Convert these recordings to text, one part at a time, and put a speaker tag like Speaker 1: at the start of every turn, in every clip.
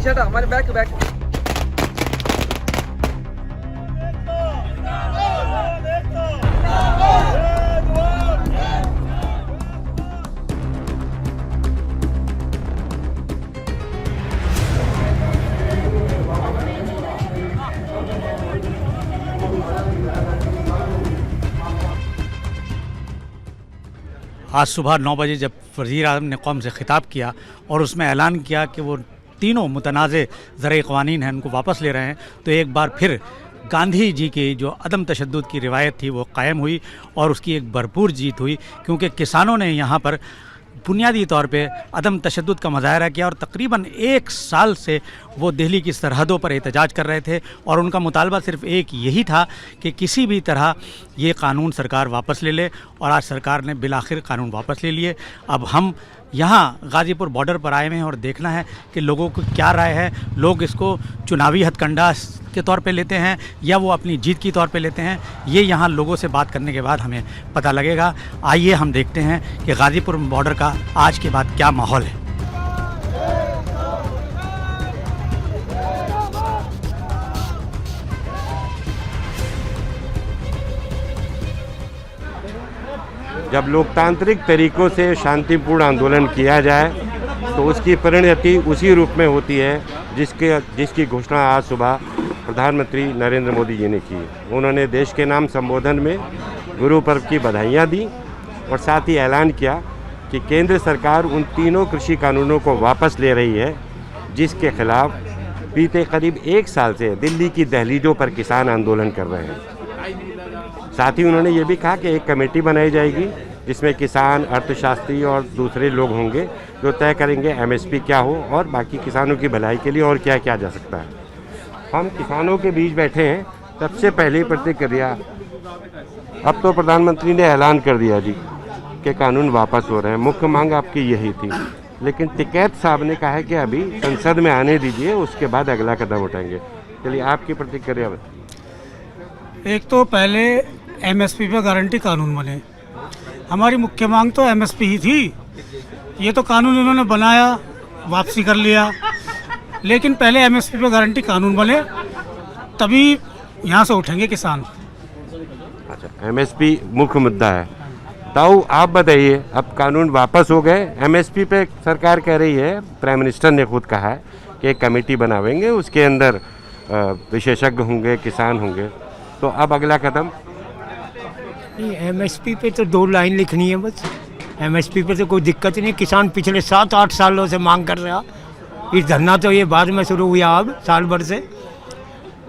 Speaker 1: पीछे हटा, हमारे बैक बैक।
Speaker 2: आज सुबह 9 बजे जब वज़ीर आज़म ने कौम से ख़िताब किया और उसमें ऐलान किया कि वो तीनों मुतनाज़े ज़रई क़वानीन हैं उनको वापस ले रहे हैं, तो एक बार फिर गांधी जी की जो अदम तशद्दुद की रिवायत थी वो कायम हुई और उसकी एक भरपूर जीत हुई, क्योंकि किसानों ने यहाँ पर बुनियादी तौर पे अदम तशद्दुद का मुज़ाहरा किया और तकरीबन 1 साल से वो दिल्ली की सरहदों पर एहतजाज कर रहे थे और उनका मुतालबा सिर्फ एक यही था कि किसी भी तरह ये कानून सरकार वापस ले ले, और आज सरकार ने बिलाखिर कानून वापस ले लिए। अब हम यहाँ गाज़ीपुर बॉर्डर पर आए हुए हैं और देखना है कि लोगों को क्या राय है, लोग इसको चुनावी हथकंडा के तौर पे लेते हैं या वो अपनी जीत की तौर पे लेते हैं, ये यहाँ लोगों से बात करने के बाद हमें पता लगेगा। आइए हम देखते हैं कि गाज़ीपुर बॉर्डर का आज के बाद क्या माहौल है।
Speaker 3: जब लोकतांत्रिक तरीक़ों से शांतिपूर्ण आंदोलन किया जाए तो उसकी परिणति उसी रूप में होती है जिसकी घोषणा आज सुबह प्रधानमंत्री नरेंद्र मोदी जी ने की। उन्होंने देश के नाम संबोधन में गुरु पर्व की बधाइयाँ दी और साथ ही ऐलान किया कि केंद्र सरकार उन तीनों कृषि कानूनों को वापस ले रही है जिसके खिलाफ बीते करीब 1 साल से दिल्ली की दहलीजों पर किसान आंदोलन कर रहे हैं। साथ ही उन्होंने ये भी कहा कि एक कमेटी बनाई जाएगी जिसमें किसान, अर्थशास्त्री और दूसरे लोग होंगे जो तय करेंगे एमएसपी क्या हो और बाकी किसानों की भलाई के लिए और क्या किया जा सकता है। हम किसानों के बीच बैठे हैं। सबसे पहली प्रतिक्रिया, अब तो प्रधानमंत्री ने ऐलान कर दिया जी कि कानून वापस हो रहे हैं, मुख्य मांग आपकी यही थी, लेकिन टिकैत साहब ने कहा है कि अभी संसद में आने दीजिए, उसके बाद अगला कदम उठाएंगे। चलिए आपकी प्रतिक्रिया बताइए।
Speaker 4: एक तो पहले एमएसपी पे गारंटी कानून बने, हमारी मुख्य मांग तो एमएसपी ही थी। ये तो कानून इन्होंने बनाया, वापसी कर लिया, लेकिन पहले एमएसपी पे गारंटी कानून बने तभी यहाँ से उठेंगे किसान।
Speaker 3: अच्छा, एमएसपी मुख्य मुद्दा है। ताऊ आप बताइए, अब कानून वापस हो गए, एमएसपी पे सरकार कह रही है, प्राइम मिनिस्टर ने खुद कहा है कि एक कमेटी बनावेंगे, उसके अंदर विशेषज्ञ होंगे, किसान होंगे, तो अब अगला कदम?
Speaker 5: एमएसपी पे तो 2 लाइन लिखनी है बस। एमएसपी पे तो कोई दिक्कत नहीं। किसान पिछले 7-8 सालों से मांग कर रहा, इस धरना तो ये बाद में शुरू हुआ, अब साल भर से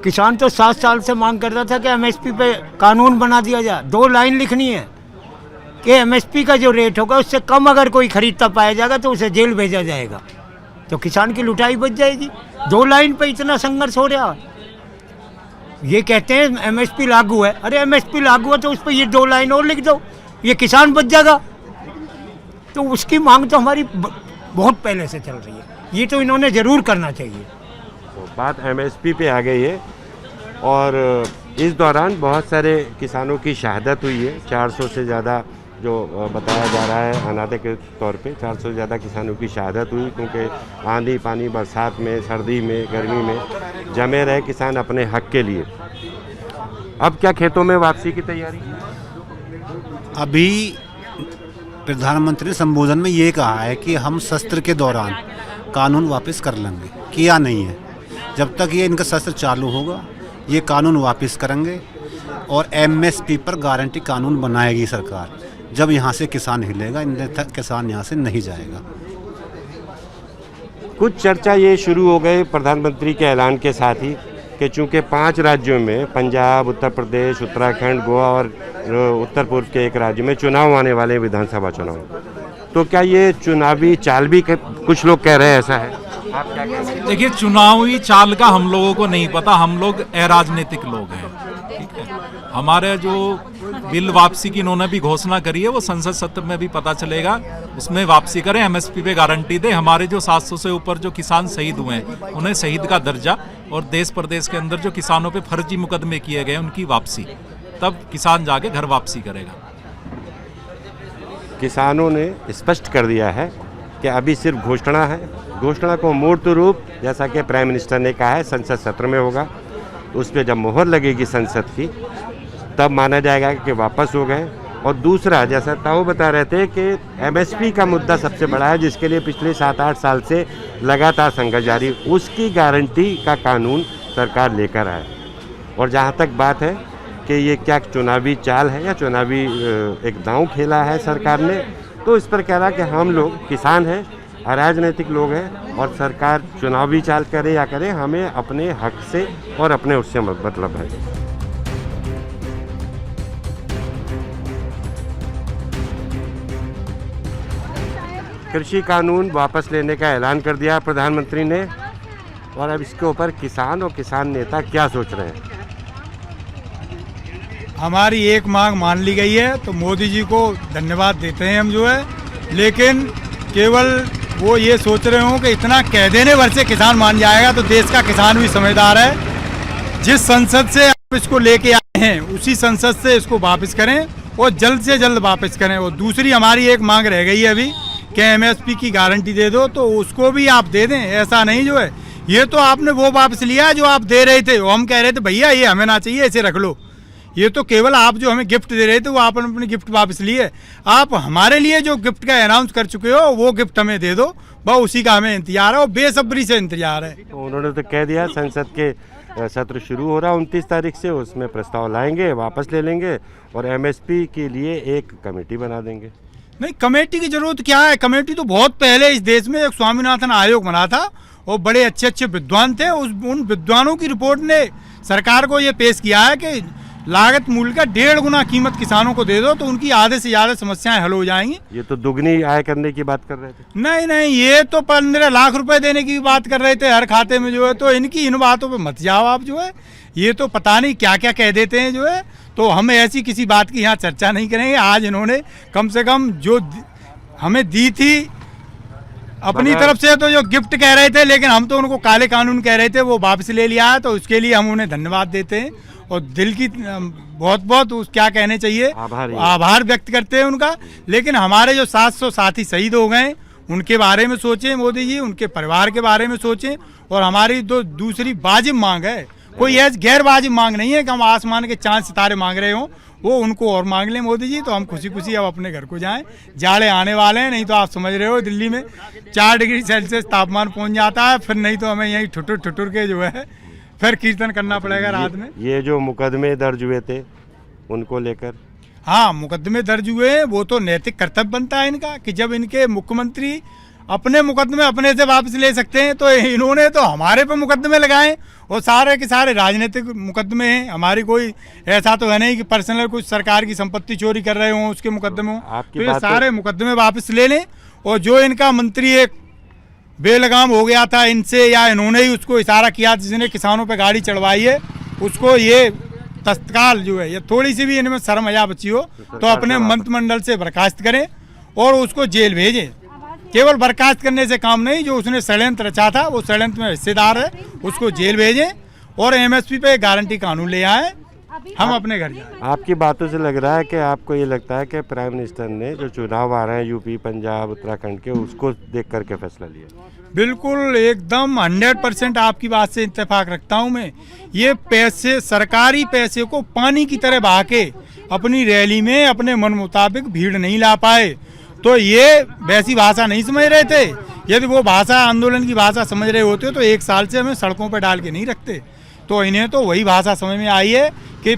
Speaker 5: किसान तो 7 साल से मांग कर रहा था कि एमएसपी पे कानून बना दिया जाए। 2 लाइन लिखनी है कि एमएसपी का जो रेट होगा उससे कम अगर कोई खरीदता पाया जाएगा तो उसे जेल भेजा जाएगा, तो किसान की लुटाई बच जाएगी। 2 लाइन पे इतना संघर्ष हो रहा। ये कहते हैं एमएसपी लागू है, अरे एमएसपी लागू है तो उस पर ये 2 लाइन और लिख दो, ये किसान बच जाएगा। तो उसकी मांग तो हमारी बहुत पहले से चल रही है, ये तो इन्होंने ज़रूर करना चाहिए।
Speaker 3: तो बात एमएसपी पे आ गई है और इस दौरान बहुत सारे किसानों की शहादत हुई है। 400 से ज़्यादा जो बताया जा रहा है अनादे के तौर पे 400 से ज़्यादा किसानों की शहादत हुई, क्योंकि आंधी पानी, बरसात में, सर्दी में, गर्मी में जमे रहे किसान अपने हक के लिए। अब क्या खेतों में वापसी की तैयारी?
Speaker 6: अभी प्रधानमंत्री ने संबोधन में ये कहा है कि हम सत्र के दौरान कानून वापस कर लेंगे, किया नहीं है। जब तक ये इनका सत्र चालू होगा ये कानून वापस करेंगे और एमएसपी पर गारंटी कानून बनाएगी सरकार। जब यहाँ से किसान हिलेगा, इन तक किसान यहाँ से नहीं जाएगा।
Speaker 3: कुछ चर्चा ये शुरू हो गई प्रधानमंत्री के ऐलान के साथ ही कि चूँकि 5 राज्यों में, पंजाब, उत्तर प्रदेश, उत्तराखंड, गोवा और उत्तर पूर्व के एक राज्य में चुनाव आने वाले विधानसभा चुनाव, तो क्या ये चुनावी चाल भी कुछ लोग कह रहे हैं ऐसा है? आप क्या कहते हैं?
Speaker 7: देखिए, चुनावी चाल का हम लोगों को नहीं पता, हम लोग अराजनीतिक लोग हैं, ठीक है। हमारे जो बिल वापसी की इन्होंने भी घोषणा करी है वो संसद सत्र में भी पता चलेगा, उसमें वापसी करें, एमएसपी पे गारंटी दे। हमारे जो 700 से ऊपर जो किसान शहीद हुए हैं उन्हें शहीद का दर्जा, और देश प्रदेश के अंदर जो किसानों पे फर्जी मुकदमे किए गए उनकी वापसी, तब किसान जाके घर वापसी करेगा।
Speaker 3: किसानों ने स्पष्ट कर दिया है कि अभी सिर्फ घोषणा है, घोषणा को मूर्त रूप जैसा कि प्राइम मिनिस्टर ने कहा है संसद सत्र में होगा, उस पर जब मोहर लगेगी संसद की तब माना जाएगा कि वापस हो गए। और दूसरा, जैसा ताऊ बता रहे थे कि एमएसपी का मुद्दा सबसे बड़ा है, जिसके लिए पिछले 7-8 साल से लगातार संघर्ष जारी, उसकी गारंटी का कानून सरकार लेकर आए। और जहाँ तक बात है कि ये क्या चुनावी चाल है या चुनावी एक दांव खेला है सरकार ने, तो इस पर कह रहा कि हम लोग किसान हैं, अराजनीतिक लोग हैं, और सरकार चुनावी चाल करे या करे, हमें अपने हक से और अपने उससे मतलब है। कृषि कानून वापस लेने का ऐलान कर दिया प्रधानमंत्री ने, और अब इसके ऊपर किसान और किसान नेता क्या सोच रहे हैं।
Speaker 1: हमारी एक मांग मान ली गई है तो मोदी जी को धन्यवाद देते हैं हम जो है, लेकिन केवल वो ये सोच रहे हो कि इतना कह देने भर से किसान मान जाएगा तो देश का किसान भी समझदार है। जिस संसद से आप इसको लेके आए हैं उसी संसद से इसको वापस करें और जल्द से जल्द वापस करें। और दूसरी हमारी एक मांग रह गई है अभी कि एमएसपी की गारंटी दे दो, तो उसको भी आप दे दें। ऐसा नहीं जो है, ये तो आपने वो वापस लिया जो आप दे रहे थे, हम कह रहे थे भैया ये हमें ना चाहिए, इसे रख लो। ये तो केवल आप जो हमें गिफ्ट दे रहे थे वो आपने अपनी गिफ्ट वापस लिए। आप हमारे लिए जो गिफ्ट का अनाउंस कर चुके हो वो गिफ्ट हमें दे दो, बस उसी का हमें इंतजार है और बेसब्री से इंतजार है।
Speaker 3: तो उन्होंने तो कह दिया संसद के सत्र शुरू हो रहा 29 तारीख से, उसमें प्रस्ताव लाएंगे, वापस ले लेंगे और एमएसपी के लिए एक कमेटी बना देंगे।
Speaker 1: नहीं, कमेटी की जरूरत क्या है? कमेटी तो बहुत पहले इस देश में एक स्वामीनाथन आयोग बना था और बड़े अच्छे अच्छे विद्वान थे। उन विद्वानों की रिपोर्ट ने सरकार को ये पेश किया है कि लागत मूल्य का 1.5 गुना कीमत किसानों को दे दो तो उनकी आधे से ज़्यादा समस्याएं हल हो जाएंगी।
Speaker 3: ये तो दुगनी आय करने की बात कर रहे थे।
Speaker 1: नहीं, ये तो 15 लाख रुपए देने की बात कर रहे थे हर खाते में जो है। तो इनकी इन बातों पे मत जाओ आप जो है, ये तो पता नहीं क्या क्या कह देते हैं जो है। तो हम ऐसी किसी बात की यहाँ चर्चा नहीं करेंगे। आज इन्होंने कम से कम जो हमें दी थी अपनी तरफ से, तो जो गिफ्ट कह रहे थे, लेकिन हम तो उनको काले कानून कह रहे थे, वो वापस ले लिया है। तो उसके लिए हम उन्हें धन्यवाद देते हैं और दिल की बहुत क्या कहने चाहिए, आभार व्यक्त करते हैं उनका। लेकिन हमारे जो 700 साथी शहीद हो गए उनके बारे में सोचें मोदी जी, उनके परिवार के बारे में सोचें। और हमारी दूसरी वाजिब मांग है, कोई ऐसी गैर वाजिब मांग नहीं है कि हम आसमान के चांद सितारे मांग रहे हों, वो उनको और मांग लें मोदी जी, तो हम खुशी खुशी अब अपने घर को जाएं। जाड़े आने वाले हैं, नहीं तो आप समझ रहे हो दिल्ली में 4 डिग्री सेल्सियस तापमान पहुंच जाता है, फिर नहीं तो हमें यहीं ठुठुर के जो है फिर कीर्तन करना पड़ेगा रात में।
Speaker 3: ये जो मुकदमे दर्ज हुए थे उनको लेकर,
Speaker 1: हाँ, मुकदमे दर्ज हुए, वो तो नैतिक कर्तव्य बनता है इनका कि जब इनके मुख्यमंत्री अपने मुकदमे अपने से वापस ले सकते हैं तो इन्होंने तो हमारे पे मुकदमे लगाए और सारे के सारे राजनीतिक मुकदमे हैं। हमारी कोई ऐसा तो है नहीं कि पर्सनल कुछ सरकार की संपत्ति चोरी कर रहे हों उसके मुकदमे हों। तो ये सारे मुकदमे वापस ले लें और जो इनका मंत्री एक बेलगाम हो गया था इनसे, या इन्होंने ही उसको इशारा किया जिसने किसानों पे गाड़ी चढ़वाई है, उसको ये तत्काल जो है, ये थोड़ी सी भी इनमें शर्म हया बची हो तो अपने मंत्रिमंडल से बर्खास्त करें और उसको जेल भेजें। केवल बर्खास्त करने से काम नहीं, जो उसने षड्यंत्र रचा था वो षड्यंत्र में हिस्सेदार है, उसको जेल भेजें और एमएसपी पे गारंटी कानून ले आए, हम अपने घर जाएं।
Speaker 3: आपकी बातों से लग रहा है कि आपको ये लगता है कि प्राइम मिनिस्टर ने जो चुनाव आ रहे हैं यूपी, पंजाब, उत्तराखंड के, उसको देख करके फैसला लिया।
Speaker 1: बिल्कुल एकदम 100% आपकी बात से इत्तेफाक रखता हूँ मैं। ये पैसे, सरकारी पैसे को पानी की तरह बहा के अपनी रैली में अपने मन मुताबिक भीड़ नहीं ला पाए, तो ये वैसी भाषा नहीं समझ रहे थे। यदि वो भाषा आंदोलन की भाषा समझ रहे होते तो 1 साल से हमें सड़कों पर डाल के नहीं रखते। तो इन्हें तो वही भाषा समझ में आई है कि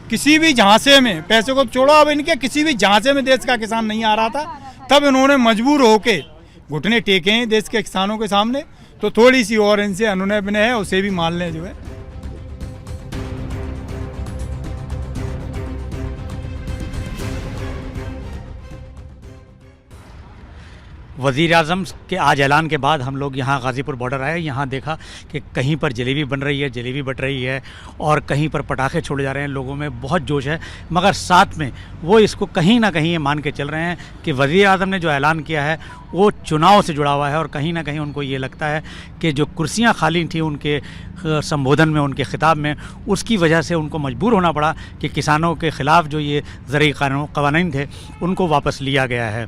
Speaker 1: किसी भी झांसे में, पैसे को छोड़ो, अब इनके किसी भी झांसे में देश का किसान नहीं आ रहा था, तब इन्होंने मजबूर होके घुटने टेके हैं देश के किसानों के सामने। तो थोड़ी सी और इनसे अनुनय विनय है, उसे भी मान लें जो है।
Speaker 2: वज़ीर आज़म के आज ऐलान के बाद हम लोग यहाँ गाज़ीपुर बॉर्डर आए। यहाँ देखा कि कहीं पर जलेबी बन रही है, जलेबी बट रही है, और कहीं पर पटाखे छोड़े जा रहे हैं। लोगों में बहुत जोश है, मगर साथ में वो इसको कहीं ना कहीं ये मान के चल रहे हैं कि वज़ीर आज़म ने जो ऐलान किया है वो चुनाव से जुड़ा हुआ है, और कहीं ना कहीं उनको ये लगता है कि जो कुर्सियाँ खाली थी उनके संबोधन में, उनके ख़िताब में, उसकी वजह से उनको मजबूर होना पड़ा कि किसानों के ख़िलाफ़ जो ये ज़रूरी कानून थे उनको वापस लिया गया है।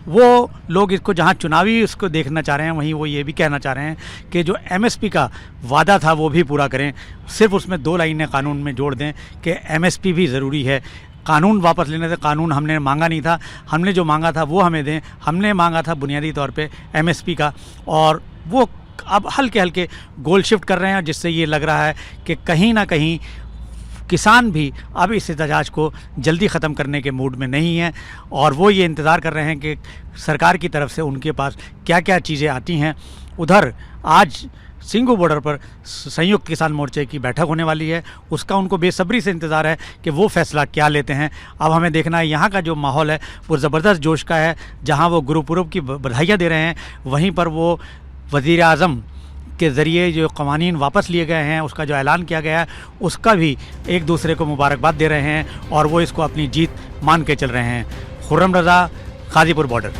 Speaker 2: वो लोग इसको जहाँ चुनावी उसको देखना चाह रहे हैं, वहीं वो ये भी कहना चाह रहे हैं कि जो एमएसपी का वादा था वो भी पूरा करें। सिर्फ उसमें 2 लाइनें कानून में जोड़ दें कि एमएसपी भी ज़रूरी है। कानून वापस लेने से, कानून हमने मांगा नहीं था, हमने जो मांगा था वो हमें दें। हमने मांगा था बुनियादी तौर पे एमएसपी का, और वो अब हल्के हल्के गोल शिफ्ट कर रहे हैं, जिससे ये लग रहा है कि कहीं ना कहीं किसान भी अब इस एहतजाज को जल्दी ख़त्म करने के मूड में नहीं है, और वो ये इंतज़ार कर रहे हैं कि सरकार की तरफ से उनके पास क्या क्या चीज़ें आती हैं। उधर आज सिंघू बॉर्डर पर संयुक्त किसान मोर्चे की बैठक होने वाली है, उसका उनको बेसब्री से इंतज़ार है कि वो फैसला क्या लेते हैं। अब हमें देखना है, यहाँ का जो माहौल है वो ज़बरदस्त जोश का है। जहाँ वो गुरुपुरब की बधाइयाँ दे रहे हैं, वहीं पर वो वज़ीर आज़म के ज़रिए जो कवानीन वापस लिए गए हैं, उसका जो ऐलान किया गया है, उसका भी एक दूसरे को मुबारकबाद दे रहे हैं, और वो इसको अपनी जीत मान के चल रहे हैं। खुर्रम रज़ा, गाज़ीपुर बॉर्डर।